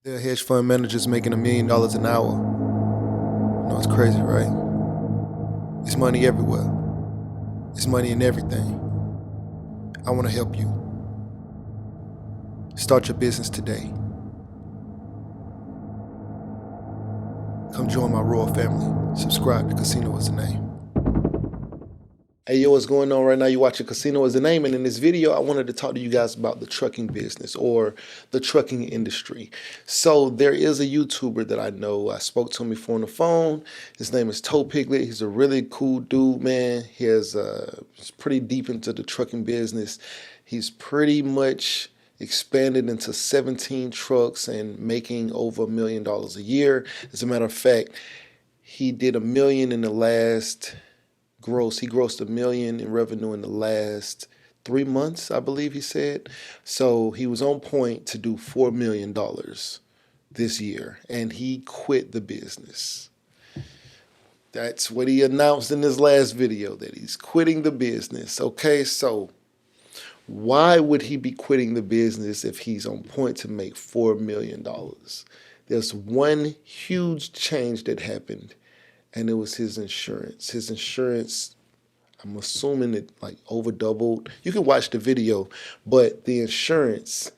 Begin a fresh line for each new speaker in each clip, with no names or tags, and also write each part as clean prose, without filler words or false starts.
There are hedge fund managers making $1 million an hour. You know, it's crazy, right? It's money everywhere. It's money in everything. I want to help you. Start your business today. Come join my royal family. Subscribe to Casino is the Name. Hey, yo, what's going on right now? You're watching Casino is the Name, and in this video, I wanted to talk to you guys about the trucking business or the trucking industry. So there is a YouTuber that I know. I spoke to him before on the phone. His name is Tow Piglet. He's a really cool dude, man. He's pretty deep into the trucking business. He's pretty much expanded into 17 trucks and making over $1 million a year. As a matter of fact, he did $1 million in the last gross. He grossed $1 million in revenue in the last 3 months, I believe he said. So he was on point to do $4 million this year, and he quit the business. That's what he announced in his last video, that he's quitting the business. Okay, so why would he be quitting the business if he's on point to make $4 million? There's one huge change that happened, and it was his insurance. His insurance, I'm assuming it like over doubled. You can watch the video, but the insurance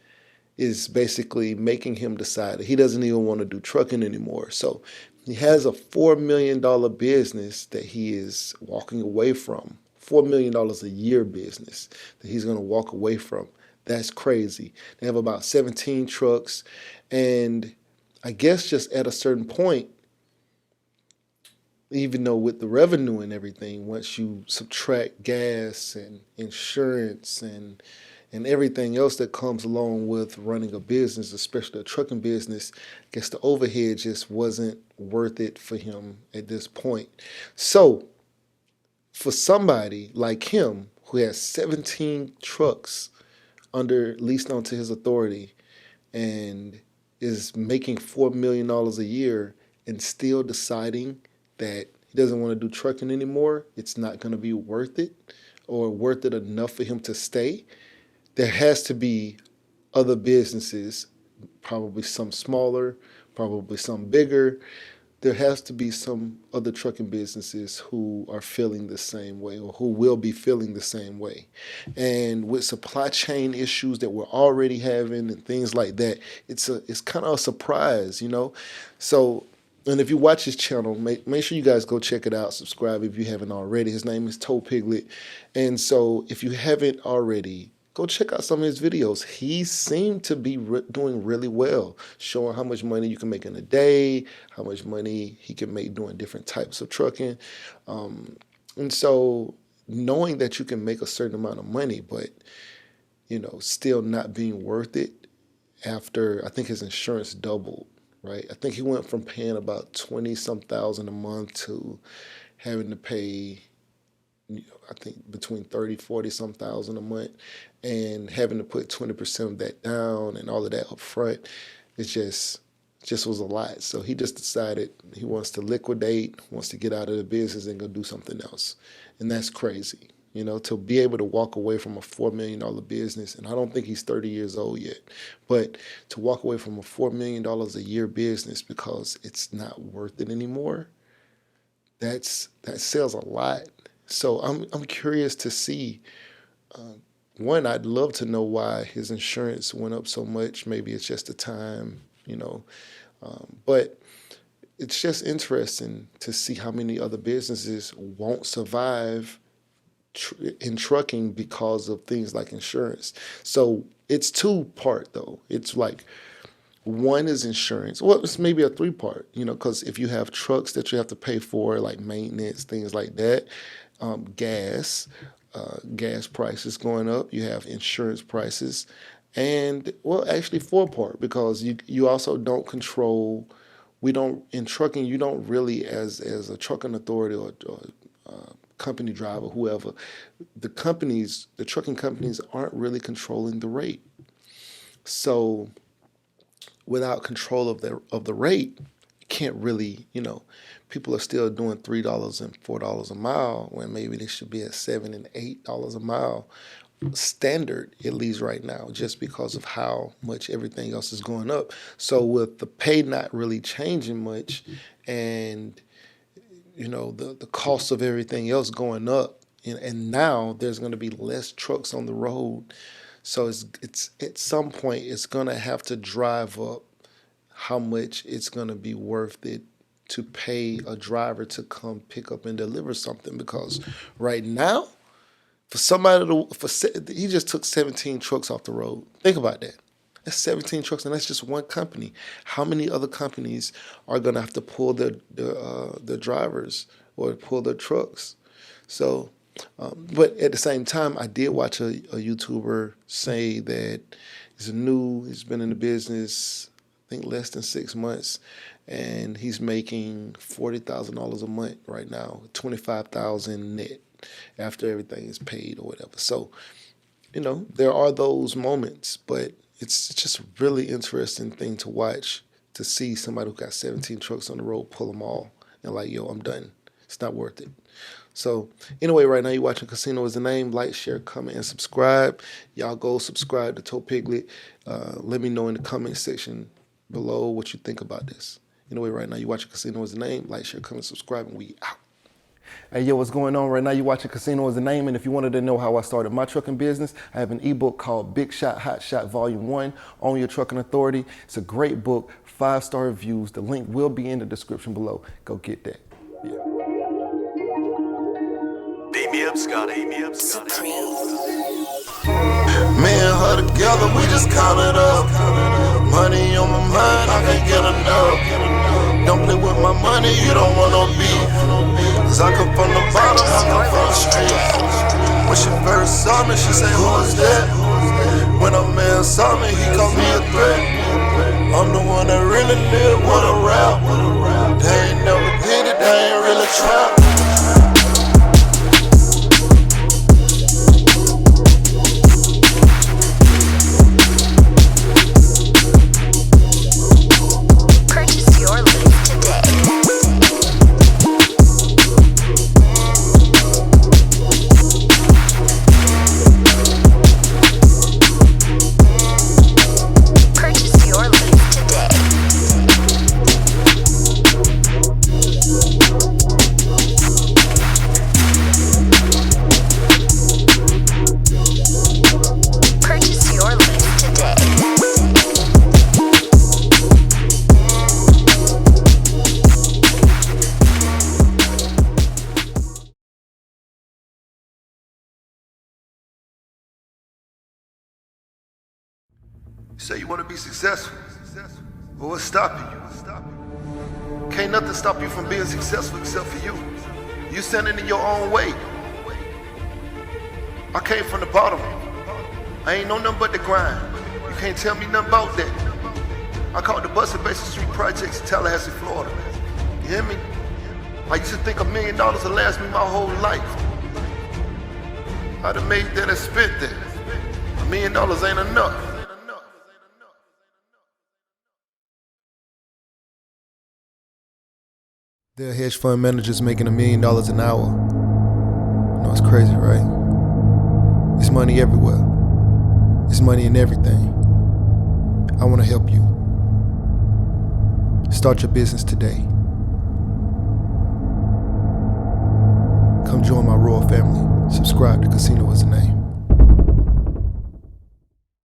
is basically making him decide that he doesn't even want to do trucking anymore. So he has a $4 million business that he is walking away from. $4 million a year business that he's going to walk away from. That's crazy. They have about 17 trucks, and I guess just at a certain point, even though with the revenue and everything, once you subtract gas and insurance and everything else that comes along with running a business, especially a trucking business, I guess the overhead just wasn't worth it for him at this point. So for somebody like him who has 17 trucks leased onto his authority and is making $4 million a year and still deciding that he doesn't want to do trucking anymore, it's not going to be worth it or worth it enough for him to stay, there has to be other businesses, probably some smaller, probably some bigger. There has to be some other trucking businesses who are feeling the same way or who will be feeling the same way. And with supply chain issues that we're already having and things like that, it's kind of a surprise, you know? So, and if you watch his channel, make sure you guys go check it out. Subscribe if you haven't already. His name is Tow Piglet. And so if you haven't already, go check out some of his videos. He seemed to be doing really well, showing how much money you can make in a day, how much money he can make doing different types of trucking. And so knowing that you can make a certain amount of money, but, you know, still not being worth it after, I think his insurance doubled, right? I think he went from paying about 20 some thousand a month to having to pay, I think between 30, 40 some thousand a month, and having to put 20% of that down and all of that up front. It just was a lot. So he just decided he wants to liquidate, wants to get out of the business and go do something else. And that's crazy, you know, to be able to walk away from a $4 million business. And I don't think he's 30 years old yet, but to walk away from a $4 million a year business because it's not worth it anymore, that says a lot. So I'm curious to see. One, I'd love to know why his insurance went up so much. Maybe it's just the time, you know. But it's just interesting to see how many other businesses won't survive in trucking because of things like insurance. So it's two-part though. It's like one is insurance. Well, it's maybe a three-part, you know, because if you have trucks that you have to pay for, like maintenance, things like that, gas prices going up, you have insurance prices, and, well, actually four-part, because you also don't control, in trucking, you don't really, as a trucking authority or company driver, whoever, the trucking companies aren't really controlling the rate. So without control of the rate, you can't really, you know, people are still doing $3 and $4 a mile when maybe they should be at $7 and $8 a mile. standard, at least right now, just because of how much everything else is going up. So with the pay not really changing much, and the cost of everything else going up, and now there's going to be less trucks on the road. So it's at some point it's going to have to drive up how much it's going to be worth it to pay a driver to come pick up and deliver something. Because right now, for somebody he just took 17 trucks off the road. Think about that. That's 17 trucks, and that's just one company. How many other companies are going to have to pull their drivers or pull their trucks? So, but at the same time, I did watch a YouTuber say that he's been in the business, I think less than 6 months, and he's making $40,000 a month right now, $25,000 net after everything is paid or whatever. So, there are those moments, but it's just a really interesting thing to watch, to see somebody who got 17 trucks on the road pull them all and like, yo, I'm done. It's not worth it. So anyway, right now you're watching Casino Is the Name. Like, share, comment, and subscribe. Y'all go subscribe to Tow Piglet. Let me know in the comment section below what you think about this. Anyway, right now you're watching Casino Is the Name. Like, share, comment, subscribe, and we out. Hey, yo, what's going on? Right now you're watching Casino Is the Name, and if you wanted to know how I started my trucking business, I have an ebook called Big Shot, Hot Shot Volume 1, Own Your Trucking Authority. It's a great book, 5-star reviews. The link will be in the description below. Go get that. Yeah.
Beat me up, Scotty. Me and
her together, we just count it up. Money on my mind, I can't get enough. Don't play with my money, you don't want no beef. Cause I come from the bottom, I come from the street. When she first saw me, she said, who is that? When a man saw me, he called me a threat. I'm the one that really live with a rap. They ain't never did it, they ain't really trap.
You say you want to be successful, but what's stopping you? Can't nothing stop you from being successful except for you. You standing in your own way. I came from the bottom. I ain't know nothing but the grind. You can't tell me nothing about that. I caught the bus at Basin Street Projects in Tallahassee, Florida. You hear me? I used to think $1 million would last me my whole life. I'd have made that and spent that. $1 million ain't enough. There are hedge fund managers making $1 million an hour. You know, it's crazy, right? It's money everywhere. It's money in everything. I want to help you. Start your business today. Come join my royal family. Subscribe to Casino Is the Name.